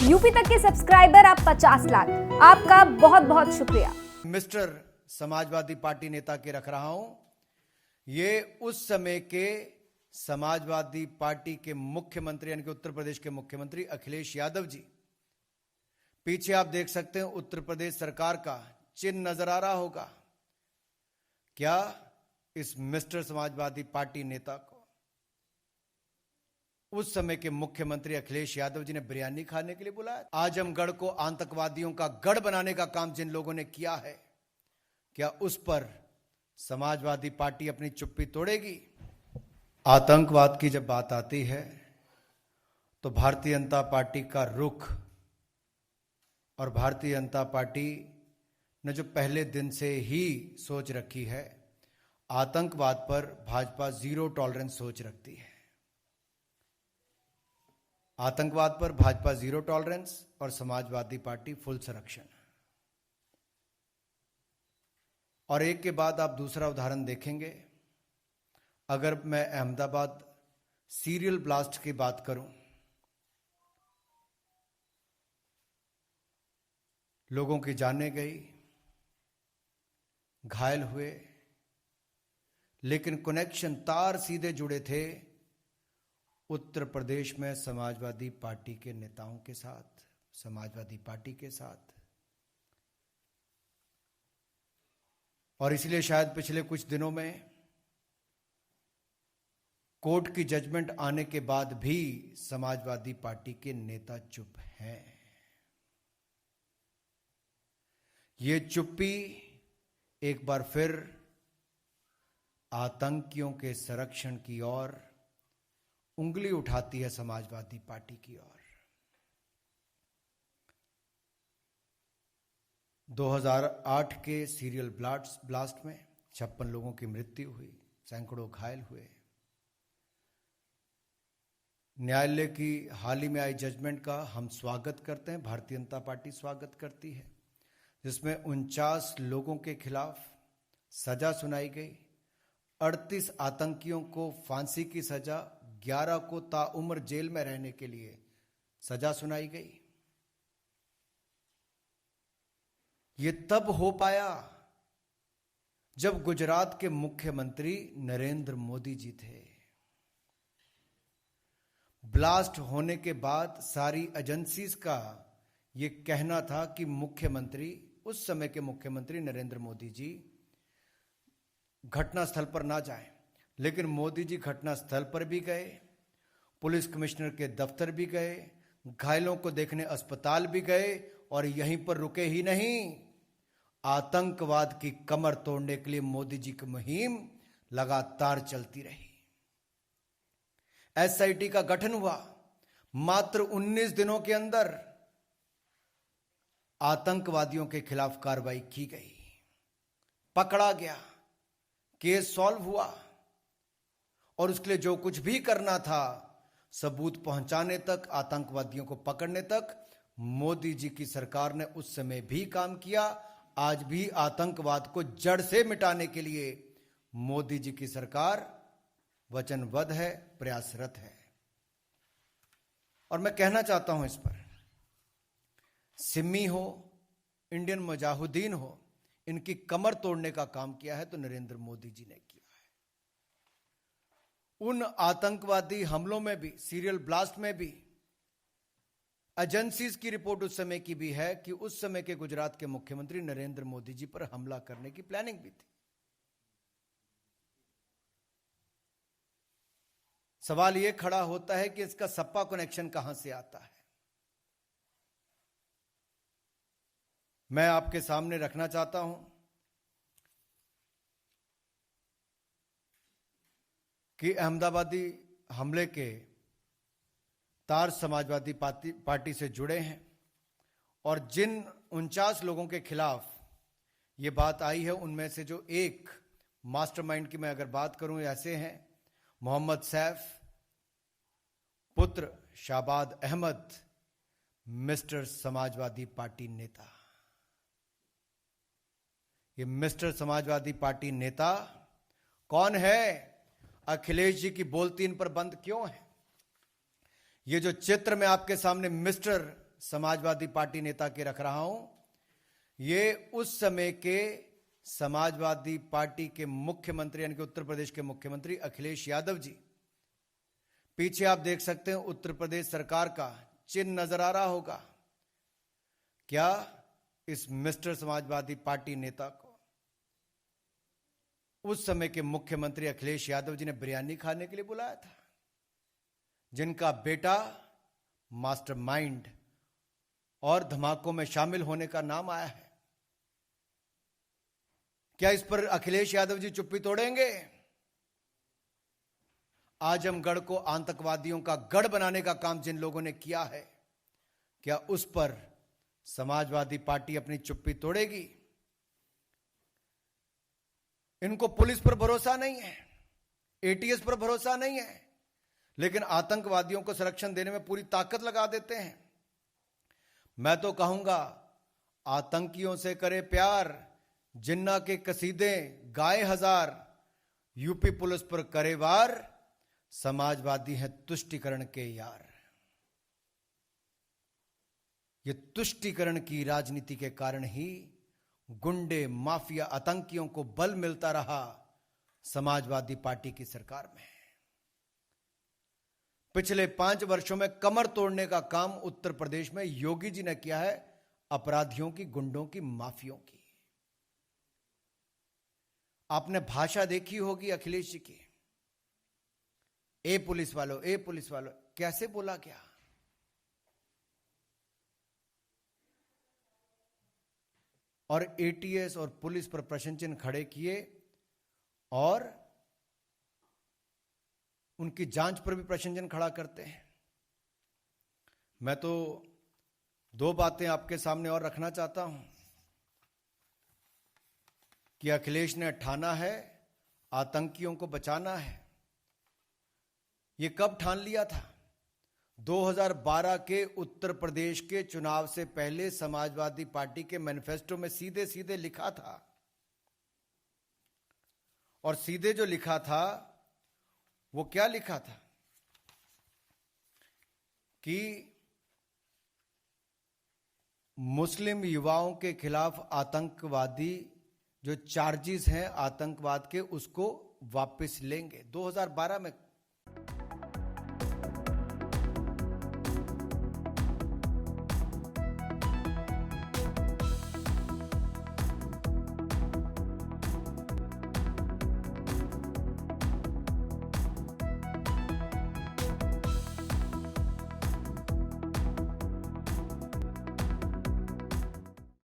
UP तक के subscriber आप 50 लाख। आपका बहुत बहुत शुक्रिया। मिस्टर समाजवादी पार्टी नेता के रख रहा हूं। ये उस समय के समाजवादी पार्टी के मुख्यमंत्री यानी कि उत्तर प्रदेश के मुख्यमंत्री अखिलेश यादव जी। पीछे आप देख सकते हैं उत्तर प्रदेश सरकार का चिन्ह नजर आ रहा होगा। क्या इस मिस्टर समाजवादी पार्टी नेता को उस समय के मुख्यमंत्री अखिलेश यादव जी ने बिरयानी खाने के लिए बुलाया? आजमगढ़ को आतंकवादियों का गढ़ बनाने का काम जिन लोगों ने किया है, क्या उस पर समाजवादी पार्टी अपनी चुप्पी तोड़ेगी? आतंकवाद की जब बात आती है तो भारतीय जनता पार्टी का रुख और भारतीय जनता पार्टी ने जो पहले दिन से ही सोच रखी है, आतंकवाद पर भाजपा जीरो टॉलरेंस सोच रखती है। आतंकवाद पर भाजपा जीरो टॉलरेंस और समाजवादी पार्टी फुल संरक्षण। और एक के बाद आप दूसरा उदाहरण देखेंगे। अगर मैं अहमदाबाद सीरियल ब्लास्ट की बात करूं, लोगों की जानें गई, घायल हुए, लेकिन कनेक्शन तार सीधे जुड़े थे उत्तर प्रदेश में समाजवादी पार्टी के नेताओं के साथ, समाजवादी पार्टी के साथ। और इसलिए शायद पिछले कुछ दिनों में कोर्ट की जजमेंट आने के बाद भी समाजवादी पार्टी के नेता चुप हैं। ये चुप्पी एक बार फिर आतंकियों के संरक्षण की ओर उंगली उठाती है, समाजवादी पार्टी की ओर। 2008 के सीरियल ब्लास्ट में 56 लोगों की मृत्यु हुई, सैकड़ों घायल हुए। न्यायालय की हाल ही में आई जजमेंट का हम स्वागत करते हैं, भारतीय जनता पार्टी स्वागत करती है, जिसमें 49 लोगों के खिलाफ सजा सुनाई गई। 38 आतंकियों को फांसी की सजा, 11 को ताउम्र जेल में रहने के लिए सजा सुनाई गई। ये तब हो पाया जब गुजरात के मुख्यमंत्री नरेंद्र मोदी जी थे। ब्लास्ट होने के बाद सारी एजेंसीज का यह कहना था कि मुख्यमंत्री, उस समय के मुख्यमंत्री नरेंद्र मोदी जी घटनास्थल पर ना जाएं, लेकिन मोदी जी घटनास्थल पर भी गए, पुलिस कमिश्नर के दफ्तर भी गए, घायलों को देखने अस्पताल भी गए, और यहीं पर रुके ही नहीं, आतंकवाद की कमर तोड़ने के लिए मोदी जी की मुहिम लगातार चलती रही। एसआईटी का गठन हुआ, मात्र 19 दिनों के अंदर आतंकवादियों के खिलाफ कार्रवाई की गई, पकड़ा गया, केस सॉल्व हुआ, और उसके लिए जो कुछ भी करना था, सबूत पहुंचाने तक, आतंकवादियों को पकड़ने तक, मोदी जी की सरकार ने उस समय भी काम किया। आज भी आतंकवाद को जड़ से मिटाने के लिए मोदी जी की सरकार वचनबद्ध है, प्रयासरत है। और मैं कहना चाहता हूं इस पर, सिमी हो, इंडियन मुजाहिदीन हो, इनकी कमर तोड़ने का काम किया है तो नरेंद्र मोदी जी ने किया है। उन आतंकवादी हमलों में भी, सीरियल ब्लास्ट में भी, एजेंसीज की रिपोर्ट उस समय की भी है कि उस समय के गुजरात के मुख्यमंत्री नरेंद्र मोदी जी पर हमला करने की प्लानिंग भी थी। सवाल यह खड़ा होता है कि इसका सपा कनेक्शन कहां से आता है। मैं आपके सामने रखना चाहता हूं कि अहमदाबादी हमले के तार समाजवादी पार्टी से जुड़े हैं, और जिन 49 लोगों के खिलाफ ये बात आई है, उनमें से जो एक मास्टरमाइंड की मैं अगर बात करूं, ऐसे हैं मोहम्मद सैफ, पुत्र शाबाद अहमद, मिस्टर समाजवादी पार्टी नेता। ये मिस्टर समाजवादी पार्टी नेता कौन है? अखिलेश जी की बोलती इन पर बंद क्यों है? ये जो चित्र मैं आपके सामने मिस्टर समाजवादी पार्टी नेता के रख रहा हूं। ये उस समय के समाजवादी पार्टी के मुख्यमंत्री यानी कि उत्तर प्रदेश के मुख्यमंत्री अखिलेश यादव जी, पीछे आप देख सकते हैं उत्तर प्रदेश सरकार का चिन्ह नजर आ रहा होगा। क्या इस मिस्टर समाजवादी पार्टी नेता को उस समय के मुख्यमंत्री अखिलेश यादव जी ने बिरयानी खाने के लिए बुलाया था, जिनका बेटा मास्टरमाइंड और धमाकों में शामिल होने का नाम आया है। क्या इस पर अखिलेश यादव जी चुप्पी तोड़ेंगे? आजमगढ़ को आतंकवादियों का गढ़ बनाने का काम जिन लोगों ने किया है, क्या उस पर समाजवादी पार्टी अपनी चुप्पी तोड़ेगी? इनको पुलिस पर भरोसा नहीं है, एटीएस पर भरोसा नहीं है, लेकिन आतंकवादियों को संरक्षण देने में पूरी ताकत लगा देते हैं। मैं तो कहूंगा, आतंकियों से करे प्यार, जिन्ना के कसीदे गाए हजार, यूपी पुलिस पर करे वार, समाजवादी है तुष्टीकरण के यार। ये तुष्टीकरण की राजनीति के कारण ही गुंडे, माफिया, आतंकियों को बल मिलता रहा समाजवादी पार्टी की सरकार में। पिछले 5 वर्षों में कमर तोड़ने का काम उत्तर प्रदेश में योगी जी ने किया है, अपराधियों की, गुंडों की, माफियों की। आपने भाषा देखी होगी अखिलेश जी की, ए पुलिस वालों, ए पुलिस वालों, कैसे बोला गया। और एटीएस और पुलिस पर प्रश्न चिन्ह खड़े किए और उनकी जांच पर भी प्रश्न चिन्ह खड़ा करते हैं। मैं तो 2 बातें आपके सामने और रखना चाहता हूं कि अखिलेश ने ठाना है आतंकियों को बचाना है। ये कब ठान लिया था? 2012 के उत्तर प्रदेश के चुनाव से पहले समाजवादी पार्टी के मैनिफेस्टो में सीधे सीधे लिखा था। और सीधे जो लिखा था वो क्या लिखा था कि मुस्लिम युवाओं के खिलाफ आतंकवादी जो चार्जेस हैं आतंकवाद के, उसको वापस लेंगे। 2012 में